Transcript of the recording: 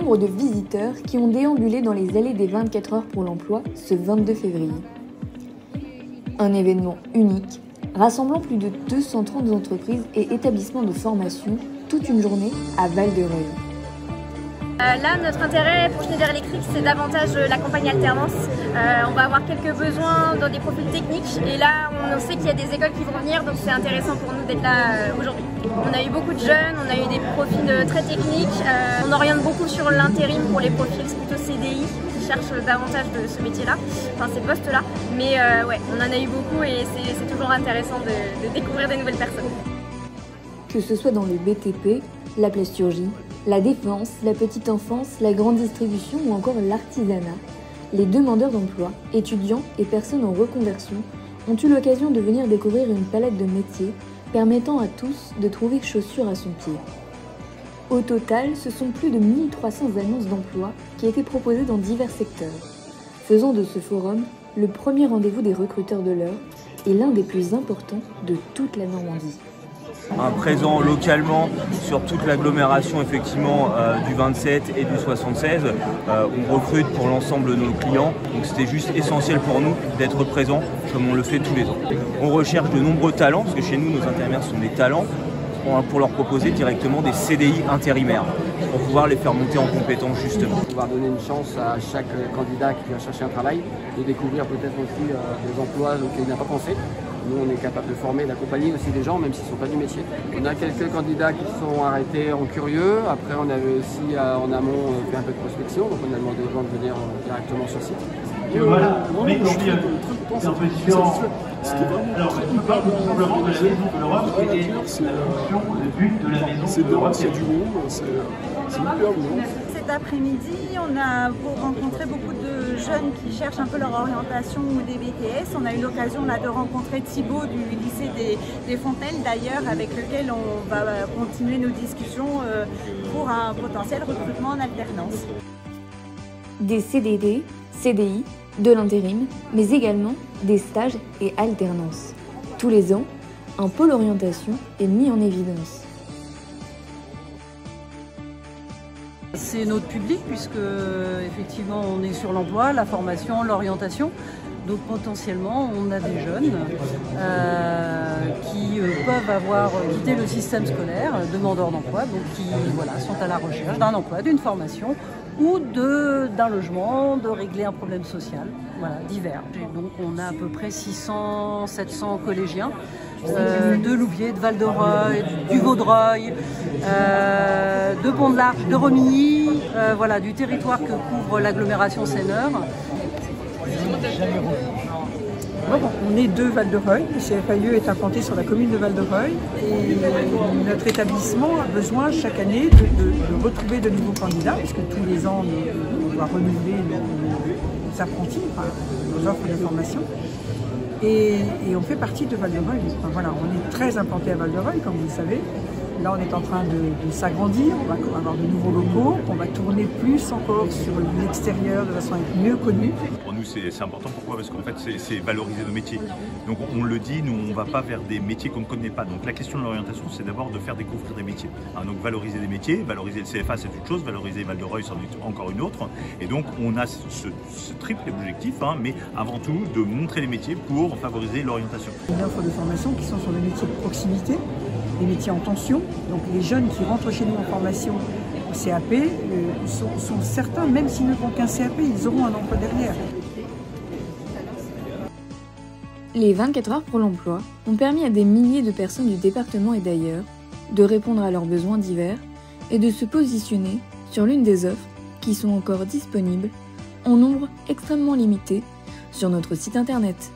nombre de visiteurs qui ont déambulé dans les allées des 24 heures pour l'emploi ce 22 février. Un événement unique, rassemblant plus de 230 entreprises et établissements de formation toute une journée à Val-de-Reuil. Là, notre intérêt pour Schneider Electric, c'est davantage la campagne alternance. On va avoir quelques besoins dans des profils techniques et là, on sait qu'il y a des écoles qui vont venir, donc c'est intéressant pour nous d'être là aujourd'hui. On a eu beaucoup de jeunes, on a eu des profils très techniques. On oriente beaucoup sur l'intérim pour les profils plutôt CDI qui cherchent davantage de ce métier-là, enfin ces postes-là. Mais ouais, on en a eu beaucoup et c'est toujours intéressant de découvrir des nouvelles personnes. Que ce soit dans le BTP, la plasturgie, la défense, la petite enfance, la grande distribution ou encore l'artisanat, les demandeurs d'emploi, étudiants et personnes en reconversion ont eu l'occasion de venir découvrir une palette de métiers permettant à tous de trouver chaussure à son pied. Au total, ce sont plus de 1300 annonces d'emploi qui étaient proposées dans divers secteurs, faisant de ce forum le premier rendez-vous des recruteurs de l'heure et l'un des plus importants de toute la Normandie. Présent localement sur toute l'agglomération effectivement du 27 et du 76. On recrute pour l'ensemble de nos clients, donc c'était juste essentiel pour nous d'être présents comme on le fait tous les ans. On recherche de nombreux talents, parce que chez nous nos intérimaires sont des talents, pour leur proposer directement des CDI intérimaires, pour pouvoir les faire monter en compétences justement. Pouvoir donner une chance à chaque candidat qui vient chercher un travail, de découvrir peut-être aussi des emplois auxquels il n'a pas pensé. Nous, on est capable de former, d'accompagner aussi des gens, même s'ils ne sont pas du métier. On a quelques candidats qui sont arrêtés en curieux. Après, on avait aussi en amont fait un peu de prospection, donc on a demandé aux gens de venir directement sur site. Voilà, mais comme dit, c'est un peu différent. Alors, je parle tout simplement de la maison de l'Europe et des fonctions, le but de la maison de l'Europe. C'est du monde, c'est hyper bon. Cet après-midi, on a rencontré beaucoup de jeunes qui cherchent un peu leur orientation ou des BTS. On a eu l'occasion de rencontrer Thibaut du lycée des Fontaines d'ailleurs, avec lequel on va continuer nos discussions pour un potentiel recrutement en alternance. Des CDD, CDI, de l'intérim, mais également des stages et alternances. Tous les ans, un pôle orientation est mis en évidence. C'est notre public puisque effectivement on est sur l'emploi, la formation, l'orientation. Donc potentiellement on a des jeunes qui peuvent avoir quitté le système scolaire, demandeurs d'emploi, donc qui sont à la recherche d'un emploi, d'une formation ou d'un logement, de régler un problème social, divers. Et donc on a à peu près 600-700 collégiens de Louviers, de Val-de-Reuil, du Vaudreuil, de Pont-de-l'Arche, de Romilly, du territoire que couvre l'agglomération Seine-Nord. On est de Val-de-Reuil, le CFAIE est implanté sur la commune de Val-de-Reuil et notre établissement a besoin chaque année de retrouver de nouveaux candidats, puisque tous les ans on doit renouveler nos apprentis, nos offres de formation. Et on fait partie de Val-de-Reuil. On est très implanté à Val-de-Reuil, comme vous le savez. Là, on est en train de s'agrandir, on va avoir de nouveaux locaux, on va tourner plus encore sur l'extérieur de façon à être mieux connu. Pour nous, c'est important. Pourquoi? Parce qu'en fait, c'est valoriser nos métiers. Donc, on le dit, nous, on ne va pas vers des métiers qu'on ne connaît pas. Donc, la question de l'orientation, c'est d'abord de faire découvrir des métiers. Donc, valoriser des métiers, valoriser le CFA, c'est une chose, valoriser Val-de-Reuil, c'en est encore une autre. Et donc, on a ce triple objectif, mais avant tout, de montrer les métiers pour favoriser l'orientation. Une offre de formation qui sont sur les métiers de proximité, les métiers en tension. Donc les jeunes qui rentrent chez nous en formation au CAP sont certains, même s'ils ne font qu'un CAP, ils auront un emploi derrière. Les 24 heures pour l'emploi ont permis à des milliers de personnes du département et d'ailleurs de répondre à leurs besoins divers et de se positionner sur l'une des offres qui sont encore disponibles en nombre extrêmement limité sur notre site internet.